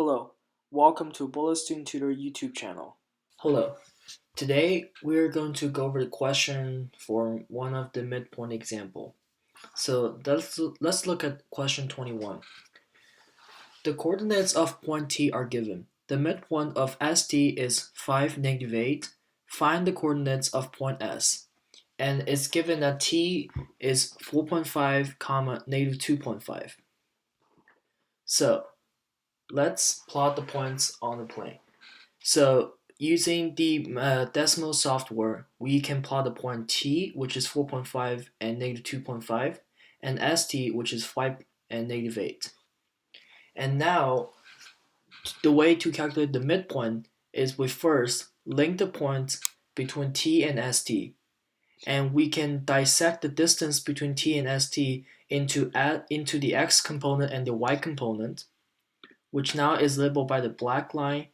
Hello, welcome to Bullet Student Tutor YouTube channel. Hello, today we're going to go over the question for one of the midpoint example. So let's look at question 21. The coordinates of point T are given. The midpoint of ST is 5, -8. Find the coordinates of point S. And it's given that T is 4.5, -2.5. So let's plot the points on the plane. So using the decimal software, we can plot the point T, which is 4.5 and -2.5, and ST, which is 5 and -8. And now, the way to calculate the midpoint is we first link the points between T and ST. And we can dissect the distance between T and ST into the X component and the Y component, which now is labeled by the black line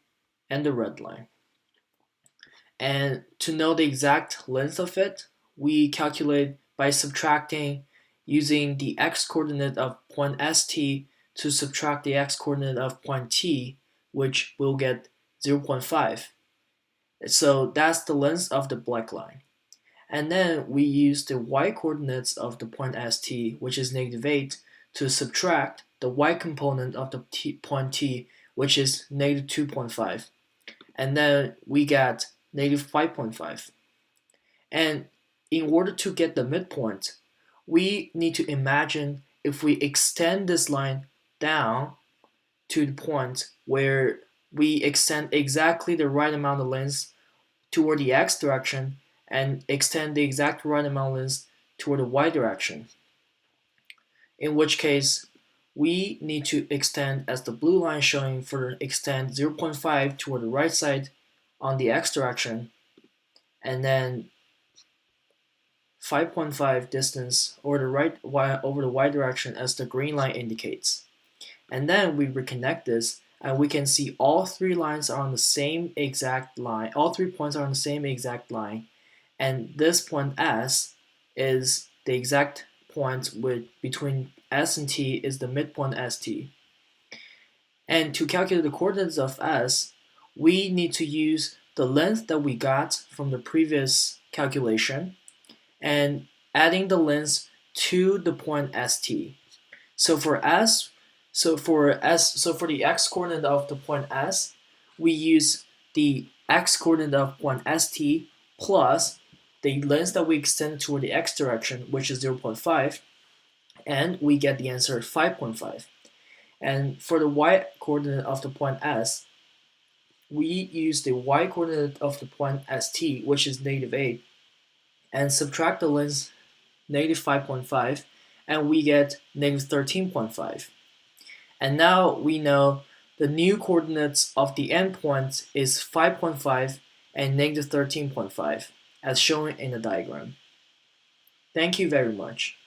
and the red line. And to know the exact length of it, we calculate by subtracting using the X coordinate of point ST to subtract the X coordinate of point T, which will get 0.5. So that's the length of the black line. And then we use the Y coordinates of the point ST, which is -8, to subtract the Y component of the point T, which is -2.5. And then we get -5.5. And in order to get the midpoint, we need to imagine if we extend this line down to the point where we extend exactly the right amount of length toward the X direction and extend the exact right amount of length toward the Y direction. In which case, we need to extend, as the blue line showing, further extend 0.5 toward the right side on the X direction, and then 5.5 distance over the Y direction as the green line indicates. And then we reconnect this, and we can see all three lines are on the same exact line. All 3 points are on the same exact line, and this point S is the exact point between S and T is the midpoint ST. And to calculate the coordinates of S, we need to use the length that we got from the previous calculation and adding the length to the point ST. So for the X coordinate of the point S, we use the X coordinate of point ST plus the length that we extend toward the X direction, which is 0.5, and we get the answer 5.5. And for the Y coordinate of the point S, we use the Y coordinate of the point ST, which is -8, and subtract the length -5.5, and we get -13.5. And now we know the new coordinates of the endpoints is 5.5 and -13.5, as shown in the diagram. Thank you very much.